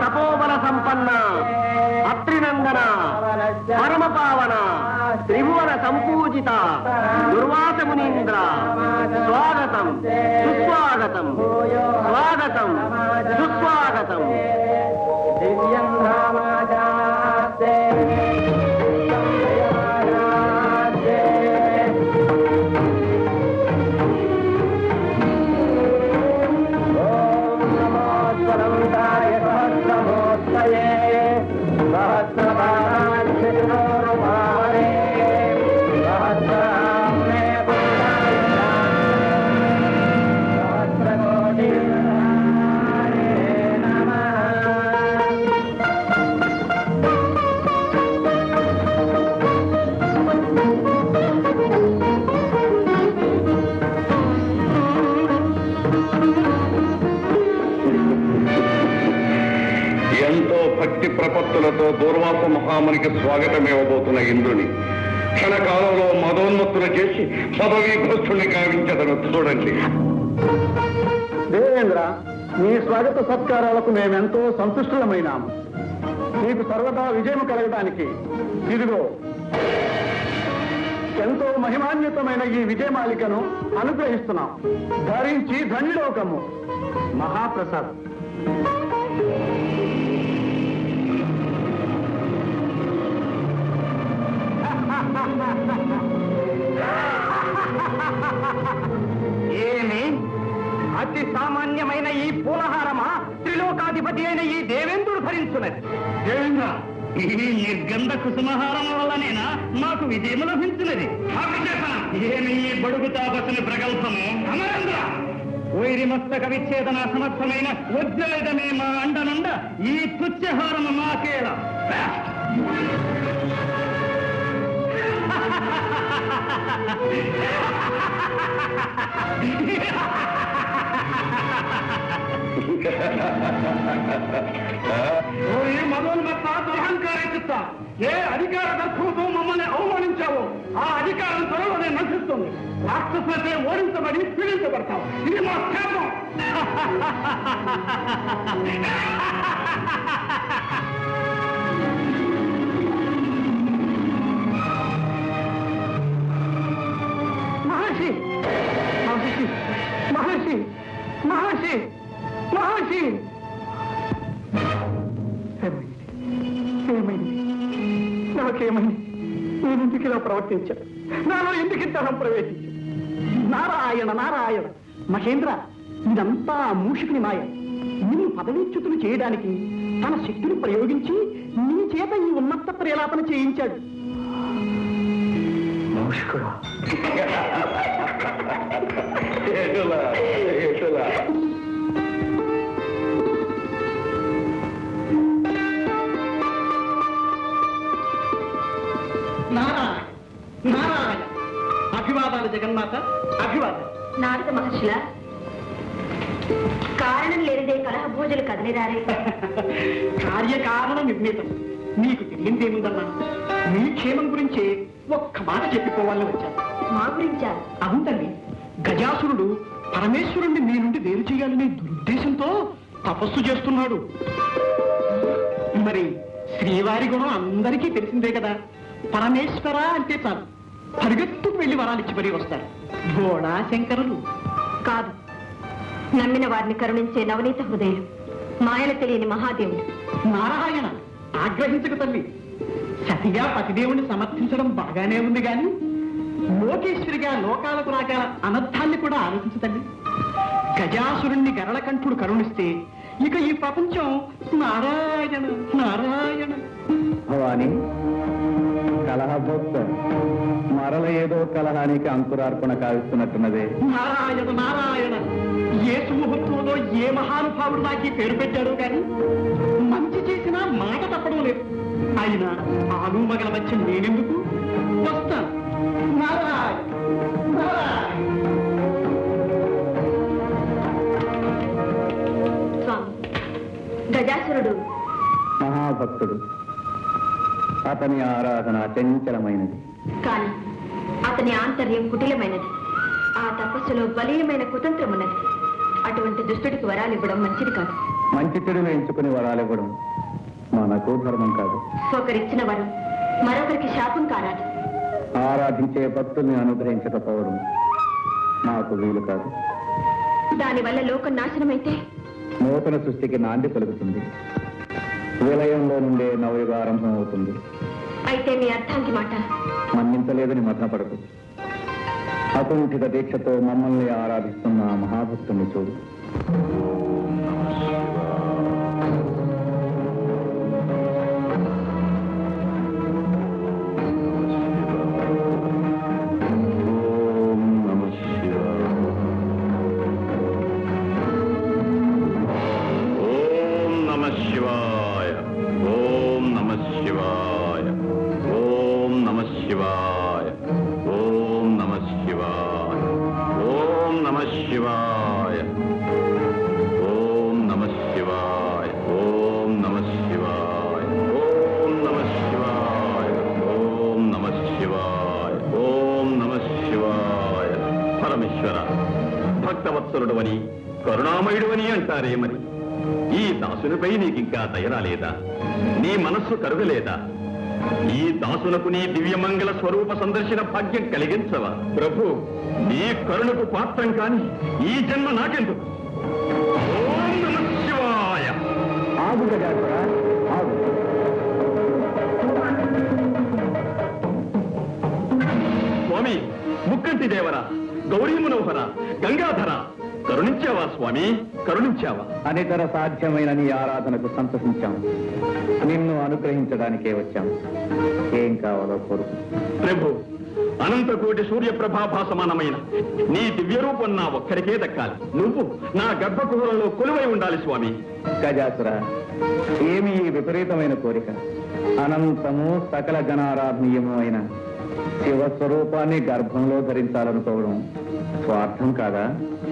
తపోబల సంపన్న అత్రినందన పరమ పావన త్రిభువన సంపూజిత దుర్వాస మునీంద్ర స్వాగతం సుస్వాగతం స్వాగతం సుస్వాగతం. భక్తి ప్రపత్తులతో దూర్వాస మహామునికి స్వాగతం ఇవ్వబోతున్న ఇంద్రుని క్షణకాలంలో మదోన్మత్తులు చేసి పదవీ భ్రష్టుని గావించదను చూడండి. దేవేంద్ర, మీ స్వాగత సత్కారాలకు మేమెంతో సంతుష్టులమైనాము. మీకు సర్వదా విజయం కలగడానికి ఇదిగో ఎంతో మహిమాన్వితమైన ఈ విజయమాలికను అనుగ్రహిస్తున్నాం. ధరించి ధన్యుడోకము. మహాప్రసాద్. ఏమి అతి సామాన్యమైన ఈ పూలహారమా త్రిలోకాధిపతి అయిన ఈ దేవేంద్రుడు భరించున్నది? దేవేంద్ర, ఈ నిర్గంధ కుసుమహారం వల్లనేనా మాకు విజయం లభించినది? ఏమి ఈ బడుగు తాపసుని ప్రగల్భము? అమరేంద్ర, వైరి మస్తక విచ్ఛేదన సమర్థమైన వజ్రయుధమే మా అండనుండ ఈ తుచ్చహారము మాకేలా. మదోన్మత్త దురహంకారెత్తుతా ఏ అధికార దర్శనంతో మమ్మల్ని అవమానించావో ఆ అధికారం త్వరలోనే నశిస్తుంది. రాక్షసులతో ఓడించబడి పీడించబడతాం. ఇది మా శాపం. మహర్షి మహర్షి మహర్షి మహర్షి మహర్షి నాకేమైంది? నేను ఎందుకు ఇలా ప్రవర్తించాను? నాలో ఎందుకు ఇంతనం ప్రవేశించాను? నారాయణ నారాయణ. మహేంద్ర, ఇదంతా మూషికుని మాయ. నిన్ను పదవీచ్యుతులు చేయడానికి తన శక్తిని ప్రయోగించి నీ చేత ఈ ఉన్నత ప్రేలాపన చేయించాడు. మూషికుడా? నారాయణ నారాయణ. అభివాదాలు జగన్మాత, అభివాదాలు. నారద మహర్షుల కారణం లేనిదే కలహ భోజులు కదిలిరారే. కార్యకారణ నిర్ణీతం. నీకు తెలియందేముందన్నా, మీ క్షేమం గురించే ఒక్క మాట చెప్పిపోవాలని వచ్చాను. మా గురించా? అవును తల్లి. గజాసురుడు పరమేశ్వరుణ్ణి మీ నుండి వేరు చేయాలనే దురుద్దేశంతో తపస్సు చేస్తున్నాడు. మరి శ్రీవారి గుణం అందరికీ తెలిసిందే కదా. పరమేశ్వర అంటే చాలు పరిగెత్తుకు వెళ్లి వరాలిచ్చి మరీ వస్తారు. భోళా శంకరులు కాదు, నమ్మిన వారిని కరుణించే నవనీత హృదయం, మాయలు తెలియని మహాదేవుడు. నారాయణ, ఆగ్రహించక తల్లి. సతిగా పతిదేవుని సమర్థించడం బాగానే ఉంది గాని లోకేశ్వరిగా లోకాలకు రాగల అనర్థాన్ని కూడా ఆలోచించదండి. గజాసురుణ్ణి గరళకంఠుడు కరుణిస్తే ఇక ఈ ప్రపంచం నారాయణ నారాయణ. భవాని, కలహభోక్త మరల ఏదో కలహానికి అంకురార్పణ కావిస్తున్నట్టున్నదే. నారాయణ నారాయణ. ఏ సుముహూర్తంలో ఏ మహానుభావుడు నాకు ఈ పేరు పెట్టాడో కానీ మంచి చేసినా మాట తప్పడం లేదు. అయినా ఆలు మగల మధ్య నేనెందుకు వస్తాను. నారాయణ నారాయణ. స్వామి, గజాసురుడు మహాభక్తుడు. అతని ఆరాధన చంచలమైనది, కానీ అతని ఆంతర్యం కుటిలమైనది. ఆ తపస్సులో బలీయమైన కుతంత్రం ఉన్నది. అటువంటి దుష్టుడికి వరాలు ఇవ్వడం మంచిది కాదు. మంచి చెడులు ఎంచుకుని వరాలు ఇవ్వడం మనకు ధర్మం కాదు. ఒకరిచ్చిన వరం మరొకరికి శాపం కారాదు. ఆరాధించే భక్తుల్ని అనుగ్రహించకపోవడం నాకు వీలు కాదు. దానివల్ల లోకం నాశనమైతే నూతన సృష్టికి నాంది కలుగుతుంది. విలయంలో నుండే నవయుగ ఆరంభం అవుతుంది. అయితే మీ అర్థానికి మాట మన్నించలేదని మతనపడకు. అకుంఠిత దీక్షతో మమ్మల్ని ఆరాధిస్తున్న ఆ మహాభక్తుని చూడు. భక్తవత్సలుడు అని కరుణామయుడు అని అంటారే మరి. ఈ దాసునిపై నీకింకా దయరాలేదా? నీ మనస్సు కరుగలేదా? ఈ దాసులకు నీ దివ్యమంగళ స్వరూప సందర్శన భాగ్యం కలిగించవా? ప్రభు, నీ కరుణకు పాత్రం కాని ఈ జన్మ నాకెందుకు? ఓం నమః శివాయ. ఆగు గజాసురా, ఆగు. స్వామి, ముక్కంటి దేవరా, గౌరీ మనోహర, గంగాధర, కరుణించావా స్వామి, కరుణించావా? అనితర సాధ్యమైన నీ ఆరాధనకు సంతసించాం. నిన్ను అనుగ్రహించడానికే వచ్చాం. ఏం కావాలో కోరుకు. ప్రభు, అనంతకోటి సూర్యప్రభాభాసమానమైన నీ దివ్య రూపం నా ఒక్కరికే దక్కాలి. నువ్వు నా గర్భకుహరంలో కొలువై ఉండాలి స్వామి. గజాసుర, ఏమి ఈ విపరీతమైన కోరిక? అనంతము సకల జనారాధనీయము అయిన శివస్వరూపాన్ని గర్భంలో ధరించాలనుకోవడం స్వార్థం కాదా?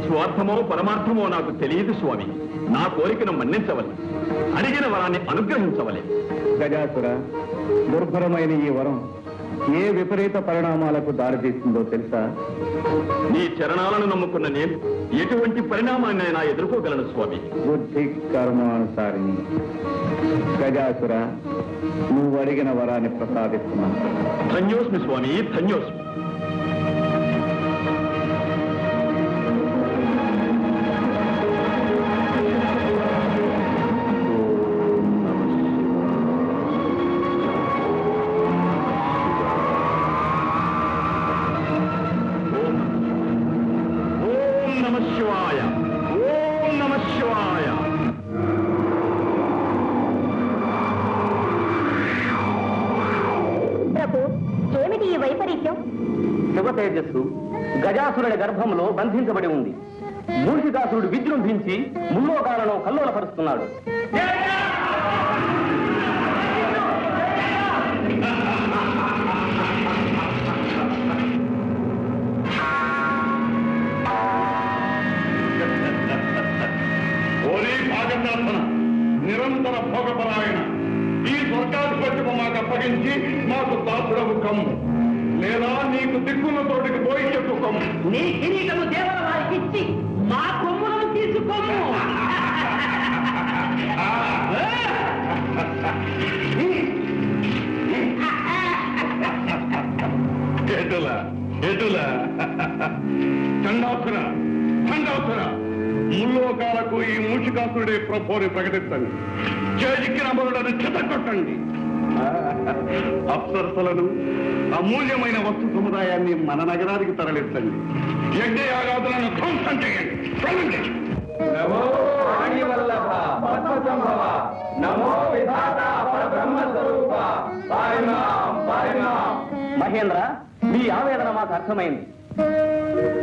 స్వార్థమో పరమార్థమో నాకు తెలియదు స్వామి. నా కోరికను మన్నించవలే, అడిగిన వరాన్ని అనుగ్రహించవలే. గజాసుర, దుర్భరమైన ఈ వరం ఏ విపరీత పరిణామాలకు దారితీస్తుందో తెలుసా? నీ చరణాలను నమ్ముకున్న నేను ఎటువంటి పరిణామాన్నైనా ఎదుర్కోగలను స్వామి. బుద్ధి కర్మానుసారిని. గజాసుర, నువ్వు అడిగిన వరాన్ని ప్రసాదిస్తున్నాను. ధన్యోస్మి స్వామి, ధన్యోస్మి. శివ తేజస్సు గజాసురుడి గర్భంలో బంధించబడి ఉంది. మూషికాసురుడు విజృంభించి ముల్లోకాలను కల్లోలపరుస్తున్నాడు. నిరంతర భోగపరాయణ ఈ స్వర్గాధిపత్యము మాకు అప్పగించి మాకు దాసుడవు కమ్ము, లేదా నీకు దిక్కున్న తోటికి పోయి చెప్పుకోము. నీ కిరీటము దేవర వారికి ఇచ్చి మా కొమ్ములను తీసుకోము. ఎటులా చండాసుర, చండాసుర, ముల్లోకాలకు ఈ మూషికాసురుడే ప్రభుని ప్రకటించండి. చేజిక్కిన అమరులను చెతకొట్టండి. అప్సరసలను, అమూల్యమైన వస్తు సముదాయాన్ని మన నగరానికి తరలించండి. యజ్ఞయాగాదులను ధ్వంసం చేయండి. చల్లండి. నమో వాణివల్లభ పద్మసంభవ, నమో విధాత పరబ్రహ్మ స్వరూప, పారిమాం పారిమాం. మహేంద్ర, మీ ఆవేదన మాకు అర్థమైంది.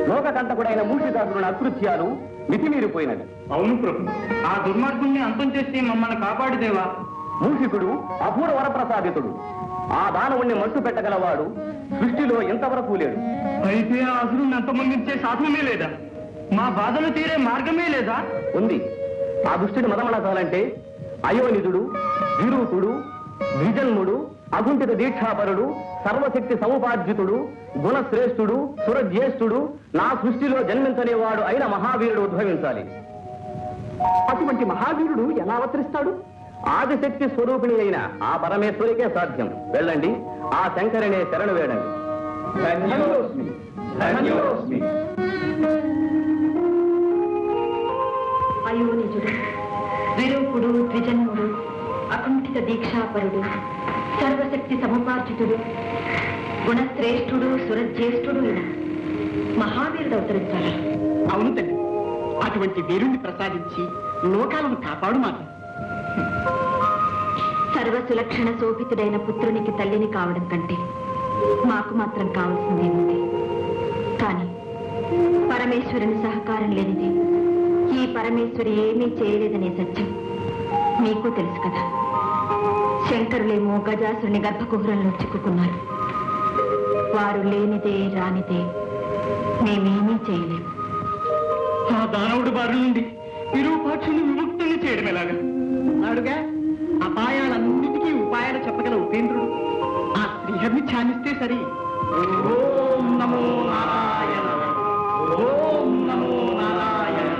లోకకంటకుడైన మూషికాసురుని అకృత్యాలు మితిమీరిపోయినవి. అవును ప్రభు, ఆ దుర్మార్గుణ్ణి అంతం చేసి మమ్మల్ని కాపాడుదేవా. మూషికుడు అపూర్వ వరప్రసాదితుడు. ఆ దానవుణ్ణి మట్టు పెట్టగలవాడు సృష్టిలో ఇంతవరకు లేడు. అయితే ఆ అసురుణ్ణి అంతమొందించే సాధనమే లేదా? మా బాధలు తీరే మార్గమే లేదా? ఉంది. ఆ దుష్టుడి మదమణకాలంటే అయోనిదుడు, విరూపుడు, ద్విజన్ముడు, అగుంఠిత దీక్షాపరుడు, సర్వశక్తి సముపార్జితుడు, గుణశ్రేష్ఠుడు, సురజ్యేష్ఠుడు, నా సృష్టిలో జన్మించనేవాడు అయిన మహావీరుడు ఉద్భవించాలి. అటువంటి మహావీరుడు ఎలా అవతరిస్తాడు? ఆదిశక్తి స్వరూపిణి అయిన ఆ పరమేశ్వరికే సాధ్యం. వెళ్ళండి, ఆ శంకరునే శరణు వేడండి. ధన్యోస్మి, ధన్యోస్మి. అయోనిజుడు, విరూపుడు, ద్విజన్ముడు, అకుంఠిత దీక్షాపరుడు, సర్వశక్తి సముపార్జితుడు, గుణశ్రేష్ఠుడు, సురజ్యేష్ఠుడు అయిన మహావీరుడు అవతరించాలి. అవును తల్లి, అటువంటి వీరుణ్ణి ప్రసాదించి లోకాలను కాపాడు మాకు. సర్వసులక్షణ శోభితుడైన పుత్రునికి తల్లిని కావడం కంటే మాకు మాత్రం కావాల్సిందేముంది? కానీ పరమేశ్వరుని సహకారం లేనిది ఈ పరమేశ్వరి ఏమీ చేయలేదనే సత్యం మీకు తెలుసు కదా. శంకరులేమో గజాసురుని గర్భకుహరంలో చిక్కుకున్నారు. వారు లేనిదే రానిదే మేమేమీ చేయలేము. ఆ దానవుడి బారి నుండి విరూపాక్షుని విముక్తిని చేయడం ఎలాగా? అన్నాడుగా, అపాయాలన్నిటికీ ఉపాయాలు చెప్పగల ఉపేంద్రుడు ఆ శ్రీహరిని ధ్యానిస్తే సరి. ఓం నమో నారాయణ, ఓం నమో నారాయణ.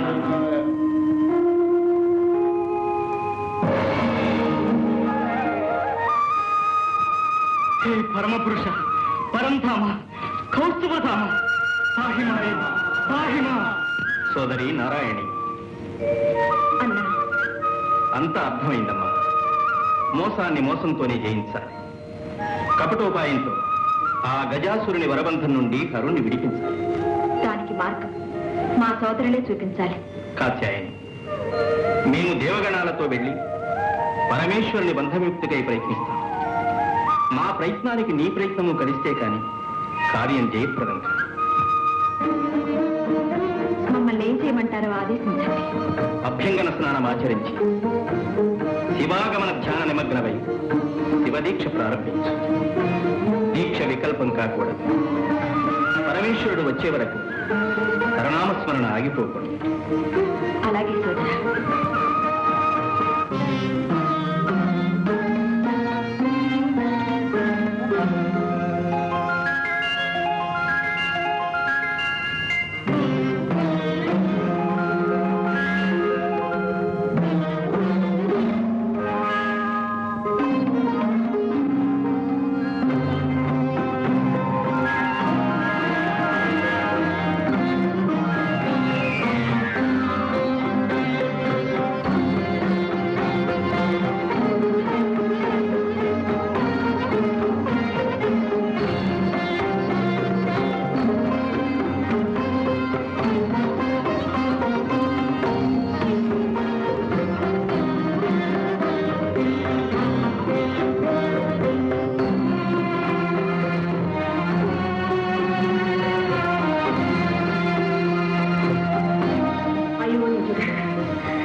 హే పరమపురుష, పరంధామ, కౌస్తుభధామ, పాహిమాయే, పాహిమా. సోదరి నారాయణి, అన్నా, అంతా అర్థమైందమ్మా. మోసాన్ని మోసంతోనే జయించాలి. కపటోపాయంతో ఆ గజాసురుని వరబంధం నుండి హరుణ్ణి విడిపించాలి. దానికి మార్గం మా సోదరులే చూపించాలి. కాత్యాయని, మేము దేవగణాలతో వెళ్ళి పరమేశ్వరుని బంధముక్తికై ప్రయత్నిస్తాం. మా ప్రయత్నానికి నీ ప్రయత్నము కలిస్తే కాని కార్యం జయప్రదం కాదు. మమ్మల్ని ఏం చేయమంటారో ఆదేశించండి. అభ్యంగన స్నానం ఆచరించి శివాగమన ధ్యాన నిమగ్నమై శివదీక్ష ప్రారంభించు. దీక్ష వికల్పం కాకూడదు. పరమేశ్వరుడు వచ్చే వరకు సరనామస్మరణ ఆగిపోకూడదు. అలాగే సోదరా.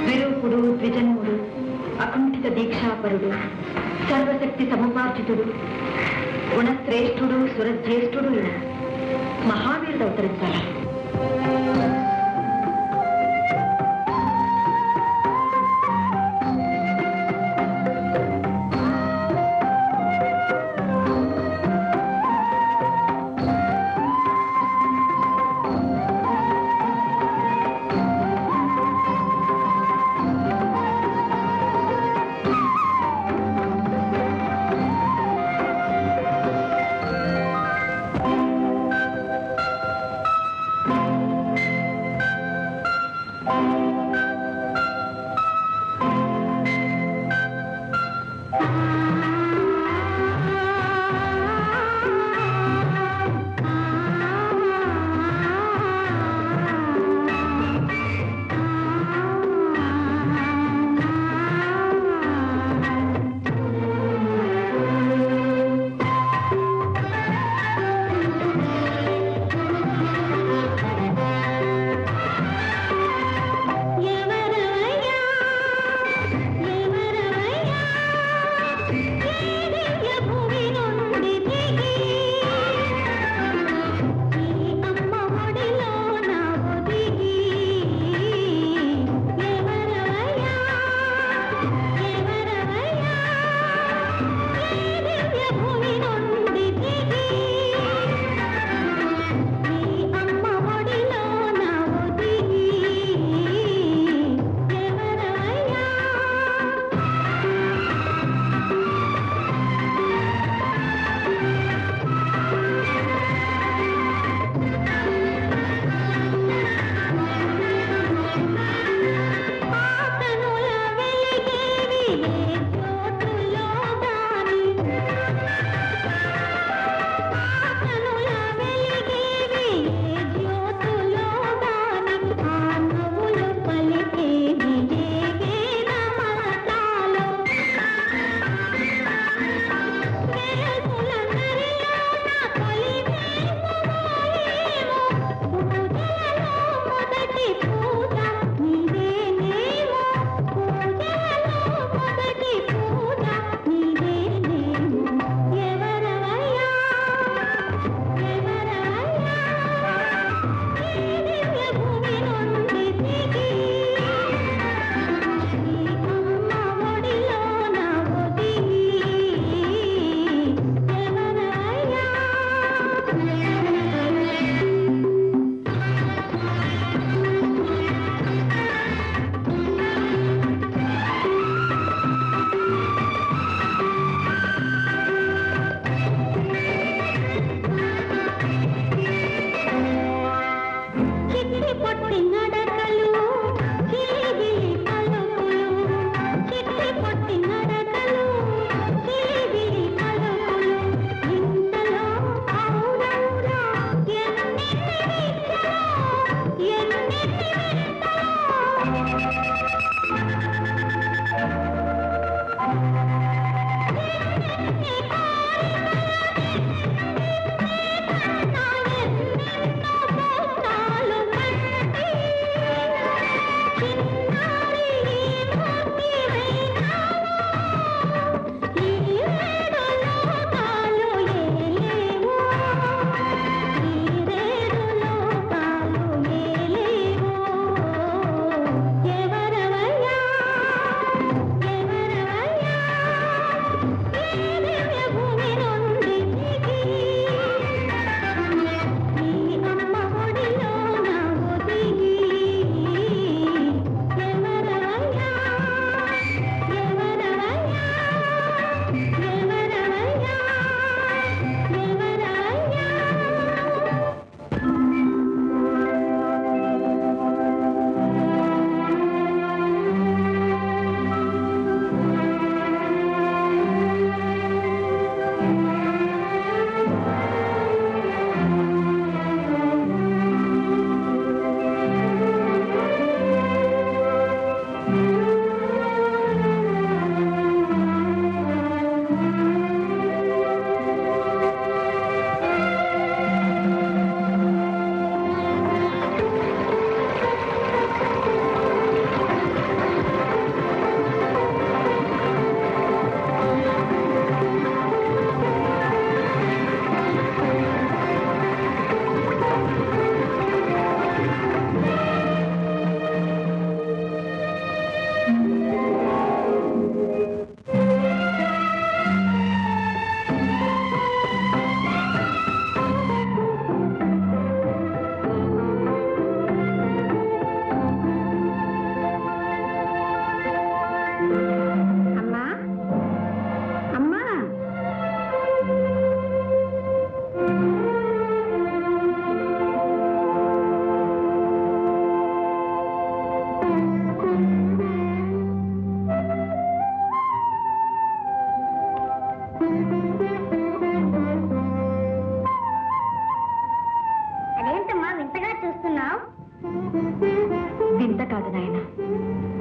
విరూపుడు, ద్విజన్ముడు, అకుంఠిత దీక్షాపరుడు, సర్వశక్తి సముపార్జితుడు, గుణశ్రేష్ఠుడు, సురజ్యేష్ఠుడు అయిన మహావీరుడు అవతరించాలి.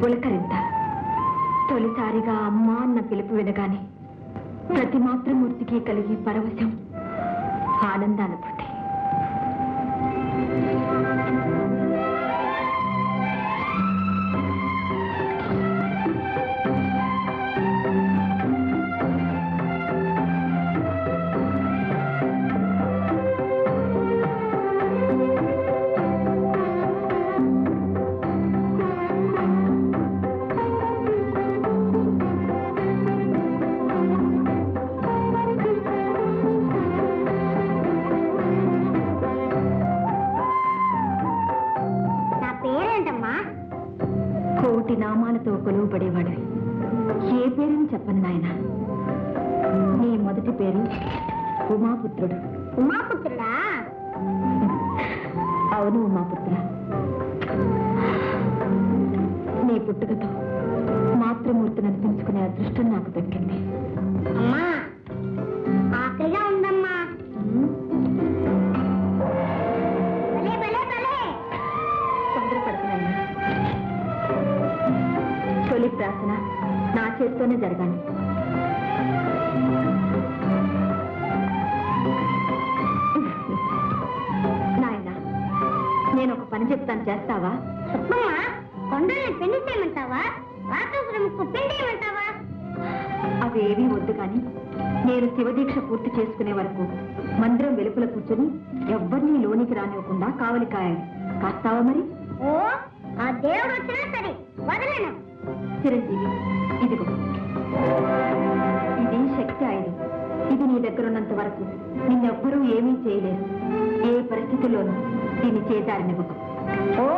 పులకరింత. తొలిసారిగా అమ్మా అన్న పిలుపు వినగానే ప్రతి మాతృమూర్తికి కలిగి పరవశం, ఆనందానుభూతి. కోటి నామాలతో కొలువుపడేవాడు. ఏ పేరుని చెప్పను నాయన. నీ మొదటి పేరు ఉమాపుత్రుడు. ఉమాపుత్రుడా? అవును ఉమాపుత్ర. నీ పుట్టుకతో మా మాతృమూర్తిని అనిపించుకునే అదృష్టం నాకు దక్కింది. అమ్మా ఆకలిగా ఉందమ్మా. భలే భలే భలే. తొందరపడుతున్నాను. తొలి ప్రార్థన నా చేతితోనే జరగాలి. నాయన, నేను ఒక పని చెప్తాను, చేస్తావా? సుబ్బమ్మ, కొండల్ని పిండి చేయమంటావా? రాక్షసులకు పిండి చేయమంటావా? అవేవీ వద్దు కానీ నేను శివదీక్ష పూర్తి చేసుకునే వరకు మందిరం వెలుపల కూర్చొని ఎవ్వరినీ లోనికి రానివ్వకుండా కావలి కాయాలి. కాస్తావా మరి? ఓ, ఆ దేవుడు వచ్చినా సరే వదలను. చిరంజీవి, ఇదిగో, ఇది శక్తి ఆయుధం. ఇది నీ దగ్గర ఉన్నంత వరకు నిన్నెవ్వరూ ఏమీ చేయలేరు. ఏ పరిస్థితుల్లోనూ దీన్ని చేదారినివ్వకు. ఓ